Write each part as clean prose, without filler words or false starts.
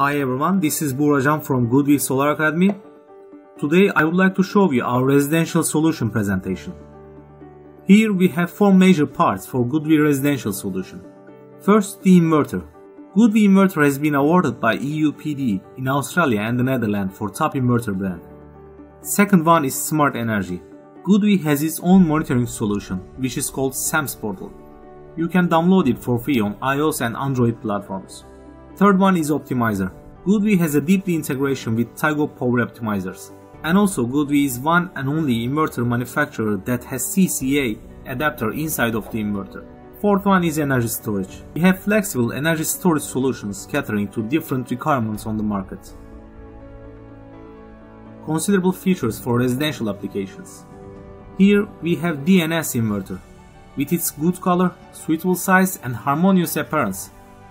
Hi everyone, this is Burajan from GoodWe Solar Academy. Today I would like to show you our residential solution presentation. Here we have four major parts for GoodWe residential solution. First, the inverter. GoodWe inverter has been awarded by EUPD in Australia and the Netherlands for top inverter brand. Second one is smart energy. GoodWe has its own monitoring solution, which is called SAMS Portal. You can download it for free on iOS and Android platforms. Third one is optimizer. GoodWe has a deep integration with Tigo power optimizers. And also GoodWe is one and only inverter manufacturer that has CCA adapter inside of the inverter. Fourth one is energy storage. We have flexible energy storage solutions catering to different requirements on the market. Considerable features for residential applications. Here we have DNS inverter. With its good color, suitable size and harmonious appearance,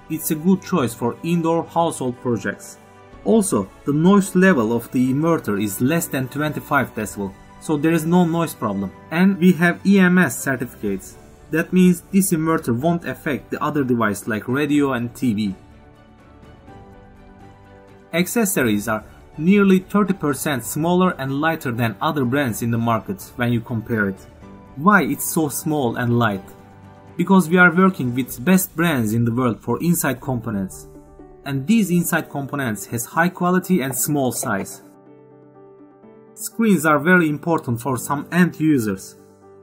it's a good choice for indoor household projects. Also, the noise level of the inverter is less than 25 decibel, so there is no noise problem. And we have EMS certificates. That means this inverter won't affect the other device like radio and TV. Accessories are nearly 30% smaller and lighter than other brands in the market when you compare it. Why it's so small and light? Because we are working with best brands in the world for inside components. And these inside components has high quality and small size. Screens are very important for some end users.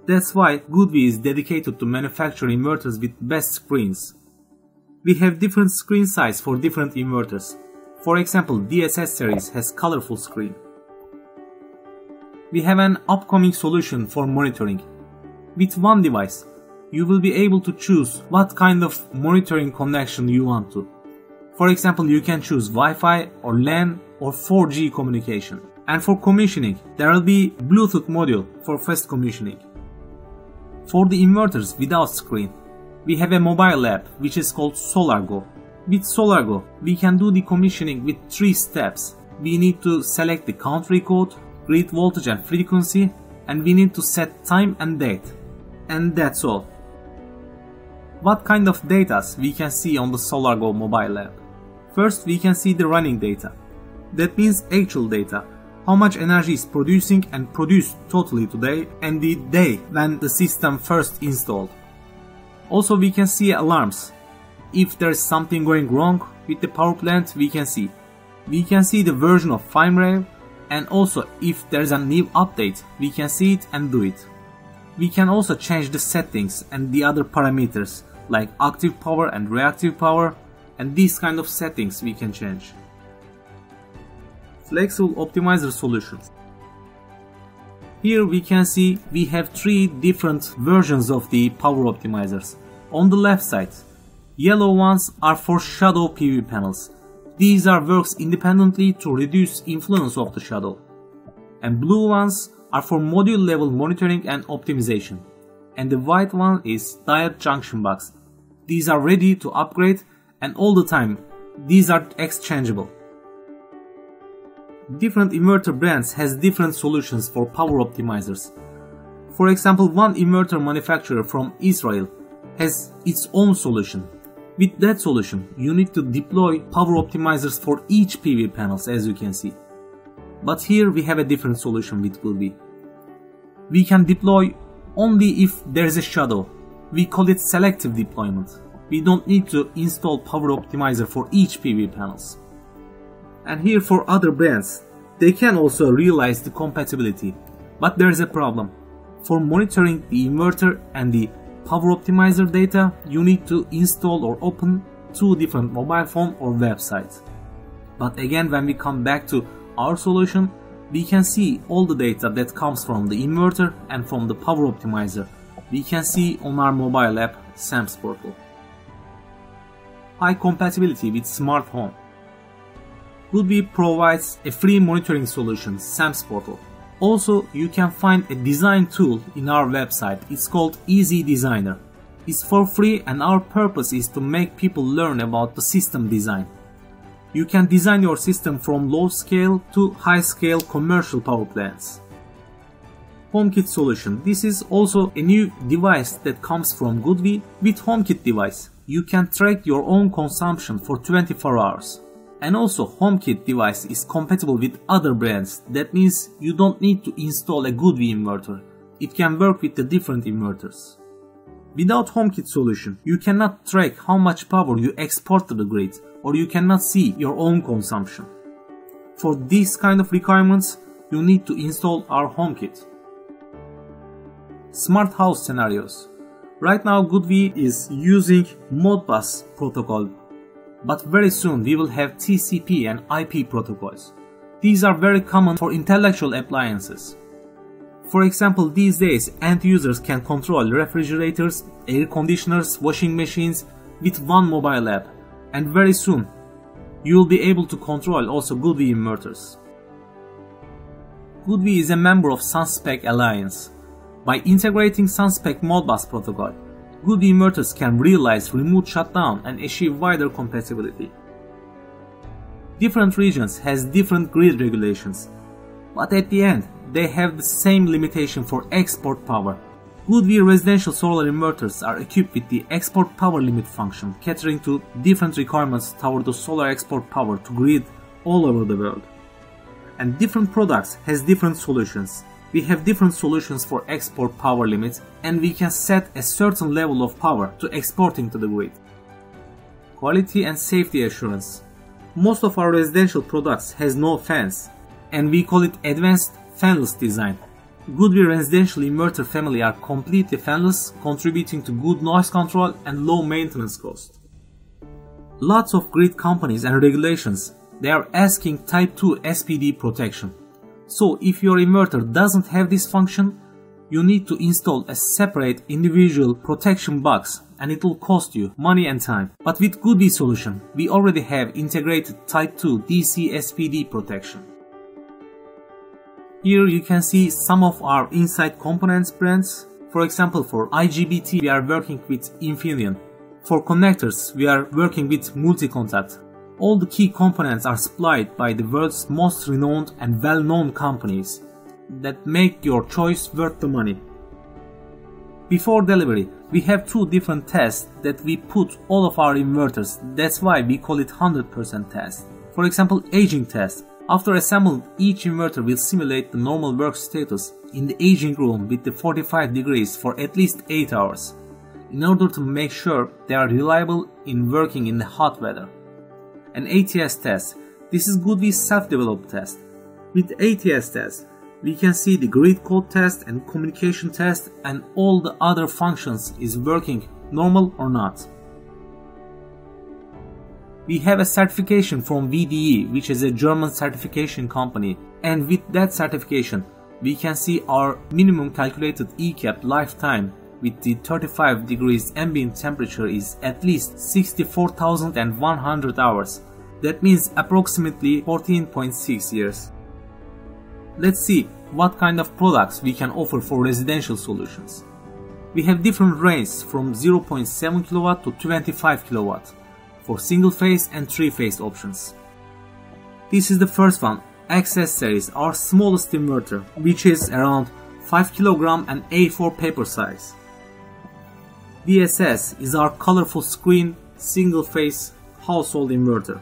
That's why GoodWe is dedicated to manufacture inverters with best screens. We have different screen size for different inverters. For example, DSS series has colorful screen. We have an upcoming solution for monitoring. With one device, you will be able to choose what kind of monitoring connection you want to. For example, you can choose Wi-Fi or LAN or 4G communication. And for commissioning, there will be Bluetooth module for fast commissioning. For the inverters without screen, we have a mobile app which is called SolarGo. With SolarGo, we can do the commissioning with 3 steps. We need to select the country code, grid voltage and frequency, and we need to set time and date. And that's all. What kind of data we can see on the SolarGo mobile app? First, we can see the running data. That means actual data. How much energy is producing and produced totally today and the day when the system first installed. Also, we can see alarms. If there is something going wrong with the power plant, we can see. We can see the version of firmware, and also if there is a new update, we can see it and do it. We can also change the settings and the other parameters like active power and reactive power, and these kind of settings we can change. Flexible optimizer solutions. Here we can see we have 3 different versions of the power optimizers. On the left side, yellow ones are for shadow PV panels. These are works independently to reduce influence of the shadow. And blue ones are for module level monitoring and optimization. And the white one is diode junction box. These are ready to upgrade and all the time these are exchangeable. Different inverter brands has different solutions for power optimizers. For example, one inverter manufacturer from Israel has its own solution. With that solution, you need to deploy power optimizers for each PV panels, as you can see. But here we have a different solution with GoodWe. We can deploy only if there is a shadow. We call it selective deployment. We don't need to install power optimizer for each PV panels. And here for other brands, they can also realize the compatibility. But there is a problem. For monitoring the inverter and the power optimizer data, you need to install or open 2 different mobile phone or websites. But again, when we come back to our solution, we can see all the data that comes from the inverter and from the power optimizer. We can see on our mobile app SAMS Portal. High compatibility with smart home. GoodWe provides a free monitoring solution, SAMS Portal. Also, you can find a design tool in our website. It's called Easy Designer. It's for free and our purpose is to make people learn about the system design. You can design your system from low scale to high scale commercial power plants. HomeKit solution. This is also a new device that comes from GoodWe. With HomeKit device, you can track your own consumption for 24 hours. And also HomeKit device is compatible with other brands. That means you don't need to install a GoodWe inverter. It can work with the different inverters. Without HomeKit solution, you cannot track how much power you export to the grid, or you cannot see your own consumption. For these kind of requirements, you need to install our HomeKit. Smart house scenarios. Right now GoodWe is using Modbus protocol, but very soon we will have TCP and IP protocols. These are very common for intellectual appliances. For example, these days end users can control refrigerators, air conditioners, washing machines with one mobile app, and very soon you will be able to control also GoodWe inverters. GoodWe is a member of SunSpec Alliance. By integrating SunSpec Modbus protocol, GoodWe inverters can realize remote shutdown and achieve wider compatibility. Different regions has different grid regulations, but at the end they have the same limitation for export power. GoodWe residential solar inverters are equipped with the export power limit function, catering to different requirements toward the solar export power to grid all over the world. And different products has different solutions. We have different solutions for export power limits, and we can set a certain level of power to exporting to the grid. Quality and safety assurance. Most of our residential products has no fans, and we call it advanced fanless design. GoodWe residential inverter family are completely fanless, contributing to good noise control and low maintenance cost. Lots of grid companies and regulations, they are asking Type 2 SPD protection. So if your inverter doesn't have this function, you need to install a separate individual protection box, and it will cost you money and time. But with GoodWe solution, we already have integrated Type 2 DC SPD protection. Here you can see some of our inside components brands. For example, for IGBT we are working with Infineon. For connectors we are working with Multicontact. All the key components are supplied by the world's most renowned and well-known companies that make your choice worth the money. Before delivery, we have two different tests that we put all of our inverters. That's why we call it 100% test. For example, aging test. After assembling, each inverter will simulate the normal work status in the aging room with the 45 degrees for at least 8 hours, in order to make sure they are reliable in working in the hot weather. An ATS test. This is GoodWe's self-developed test. With ATS test, we can see the grid code test and communication test, and all the other functions is working normal or not. We have a certification from VDE, which is a German certification company, and with that certification we can see our minimum calculated ECAP lifetime with the 35 degrees ambient temperature is at least 64,100 hours. That means approximately 14.6 years. Let's see what kind of products we can offer for residential solutions. We have different ranges from 0.7 kW to 25 kW for single phase and 3-phase options. This is the first one, XS series, our smallest inverter, which is around 5 kg and A4 paper size. DSS is our colorful screen single phase household inverter.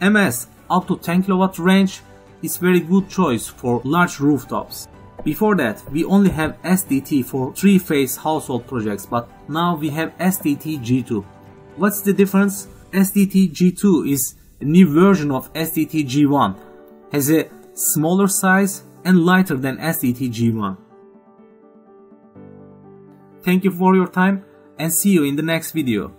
MS up to 10 kW range is very good choice for large rooftops. Before that we only have SDT for 3-phase household projects, but now we have SDT G2. What's the difference? SDT G2 is a new version of SDT G1, has a smaller size and lighter than SDT G1. Thank you for your time and see you in the next video.